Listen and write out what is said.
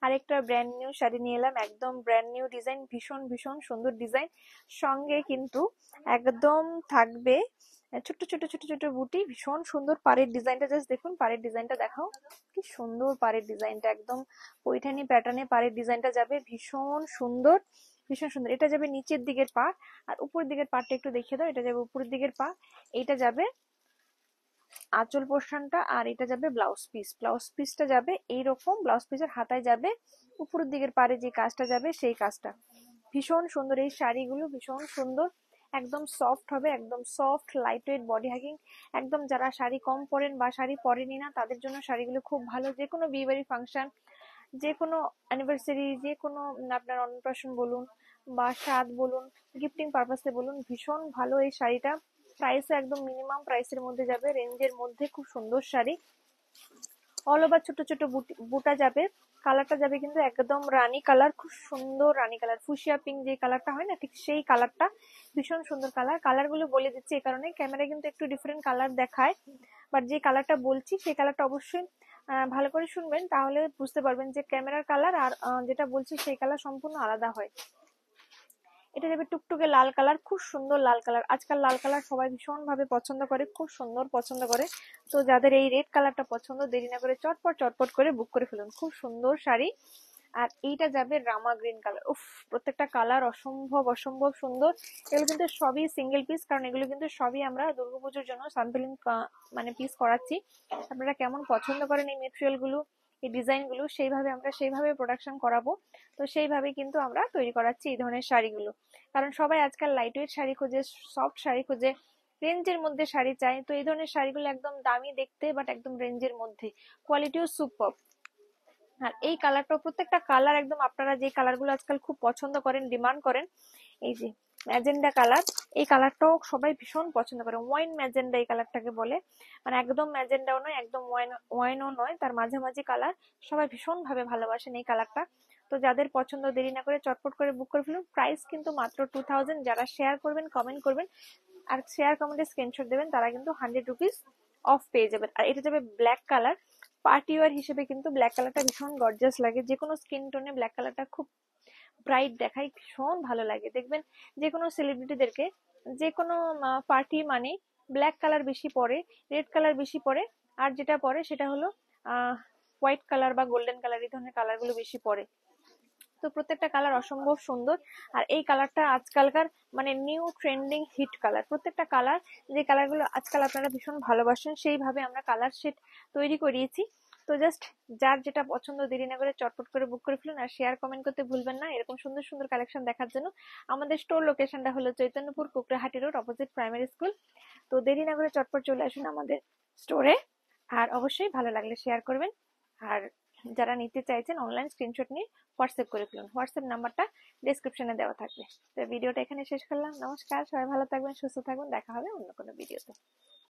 আরেকটা brand new sari নিয়ে এলাম, একদম ব্র্যান্ড নিউ ডিজাইন, ভীষণ ভীষণ সুন্দর ডিজাইন। সঙ্গে কিন্তু একদম থাকবে ছোট্ট ছোট ছোট ছোট বুটি, ভীষণ সুন্দর পাড়ের ডিজাইনটা। জাস্ট দেখুন পাড়ের ডিজাইনটা দেখাও, কি সুন্দর পাড়ের ডিজাইনটা, একদম পৈঠানি প্যাটার্নে পাড়ের ডিজাইনটা যাবে, ভীষণ সুন্দর ভীষণ সুন্দর। এটা যাবে নিচের দিকের পা, আর উপরের দিকের পাটটা একটু দেখিয়ে দাও। এটা যাবে উপরের দিকের পা, এইটা যাবে আঁচল পোর্শনটা, আর এটা যাবে ব্লাউজ পিস। ব্লাউজ পিসটা যাবে এইরকম, ব্লাউজ পিসের হাতায় যাবে উপরের দিকের পারে যে কাজটা যাবে সেই কাজটা। ভীষণ সুন্দর এই শাড়িগুলো, ভীষণ সুন্দর, একদম সফট হবে, একদম সফট লাইট ওয়েট বডি হ্যাগিং। একদম যারা শাড়ি কম পরেন বা শাড়ি পরেনি না তাদের জন্য শাড়িগুলো খুব ভালো। যে কোনো বিয়ে বাড়ি ফাংশন, যে কোনো অ্যানিভার্সারি, যে কোনো আপনার অন্নপ্রাশন বলুন বা স্বাদ বলুন, গিফটিং পারপাসে বলুন, ভীষণ ভালো এই শাড়িটা। প্রাইসও একদম মিনিমাম প্রাইসের মধ্যে যাবে, রেঞ্জের মধ্যে, খুব সুন্দর শাড়ি। অল ওভার ছোট ছোট বুটা যাবে। কালারটা যাবে কিন্তু একদম রানী কালার, খুব সুন্দর রানী কালার, ফুশিয়া পিঙ্ক যে কালারটা হয় না ঠিক সেই কালারটা, ভীষণ সুন্দর কালার। কালারগুলো বলে দিচ্ছি এই কারণে, ক্যামেরায় কিন্তু একটু ডিফারেন্ট কালার দেখায়, বাট যে কালারটা বলছি সেই কালারটা অবশ্যই ভালো করে শুনবেন, তাহলে বুঝতে পারবেন যে ক্যামেরার কালার আর যেটা বলছি সেই কালার সম্পূর্ণ আলাদা হয়। এটা যাবে টুকটুকে লাল কালার, খুব সুন্দর লাল কালার। আজকাল লাল কালার সবাই ভীষণ ভাবে পছন্দ করে, খুব সুন্দর পছন্দ করে। তো যাদের এই রেড কালারটা পছন্দ, দেরি না করে চটপট চটপট করে বুক করে ফেলুন, খুব সুন্দর শাড়ি। আর এইটা যাবে রামা গ্রিন কালার। উফ, প্রত্যেকটা কালার অসম্ভব অসম্ভব সুন্দর। এগুলো কিন্তু সবই সিঙ্গেল পিস, কারণ এগুলো কিন্তু সবই আমরা দুর্গাপুজোর জন্য স্যাম্পলিং মানে পিস করাচ্ছি। আপনারা কেমন পছন্দ করেন এই মেটেরিয়াল গুলো, এই ডিজাইন গুলো, সেইভাবে আমরা সেইভাবে প্রোডাকশন করাবো। তো সেইভাবে কিন্তু আমরা তৈরি করাচ্ছি এই ধরনের শাড়িগুলো। কারণ সবাই আজকাল লাইট ওয়েট শাড়ি খোঁজে, সফট শাড়ি খোঁজে, রেঞ্জের মধ্যে শাড়ি চাই। তো এই ধরনের শাড়িগুলো একদম দামি দেখতে, বাট একদম রেঞ্জের মধ্যে, কোয়ালিটিও সুপার। আর এই কালারটাও, প্রত্যেকটা কালার একদম আপনারা যে কালারগুলো আজকাল খুব পছন্দ করেন, ডিমান্ড করেন, এই যে ম্যাজেন্ডা কালার, এই কালারটাও সবাই ভীষণ পছন্দ করে। ওয়াইন ম্যাজেন্ডা এই কালারটাকে বলে, মানে একদম ম্যাজেন্ডাও নয় একদম ওয়াইনও নয়, তার মাঝামাঝি কালার। সবাই ভীষণ ভাবে ভালোবাসেন এই কালারটা। তো যাদের পছন্দ, দেরি না করে চটপট করে বুক করে ফেলুন। প্রাইস কিন্তু মাত্র 2000। যারা শেয়ার করবেন, কমেন্ট করবেন আর শেয়ার কমেন্টে স্ক্রিনশট দেবেন, তারা কিন্তু 100 রুপিস অফ পেয়ে যাবেন। আর এটা যাবে ব্ল্যাক কালার, পার্টি ওয়ার হিসেবে কিন্তু ব্ল্যাক কালারটা ভীষণ গর্জিয়াস লাগে। যে কোনো স্কিন টোনে ব্ল্যাক কালারটা খুব ব্রাইট দেখায়, ভীষণ ভালো লাগে। দেখবেন যে কোনো সেলিব্রিটিদেরকে, যে কোনো পার্টি মানে ব্ল্যাক কালার বেশি পরে, রেড কালার বেশি পরে, আর যেটা পরে সেটা হলো হোয়াইট কালার বা গোল্ডেন কালার, এই ধরনের কালারগুলো বেশি পরে। তো প্রত্যেকটা কালার অসম্ভব সুন্দর। আর এই কালারটা আজকালকার মানে নিউ ট্রেন্ডিং হিট কালার। প্রত্যেকটা কালার, যে কালারগুলো আজকাল আপনারা ভীষণ ভালোবাসেন, সেইভাবে আমরা কালার শেড তৈরি করিয়েছি। তো জাস্ট যার যেটা পছন্দ, দেরি না করে চটপট করে বুক করে ফেলুন। আর শেয়ার কমেন্ট করতে ভুলবেন না এরকম সুন্দর সুন্দর কালেকশন দেখার জন্য। আমাদের স্টোর লোকেশনটা হলো Chaitanyapur Kukrahati road, opposite primary school. তো দেরি না করে চটপট চলে আসুন আমাদের স্টোরে। আর অবশ্যই ভালো লাগলে শেয়ার করবেন। আর যারা নিতে চাইছেন অনলাইন স্ক্রিনশট নিয়ে হোয়াটসঅ্যাপ করে ফেলুন, হোয়াটসঅ্যাপ নাম্বারটা ডেসক্রিপশনে দেওয়া থাকবে। তো ভিডিওটা এখানে শেষ করলাম। নমস্কার, সবাই ভালো থাকবেন, সুস্থ থাকবেন, দেখা হবে অন্য কোনো ভিডিওতে।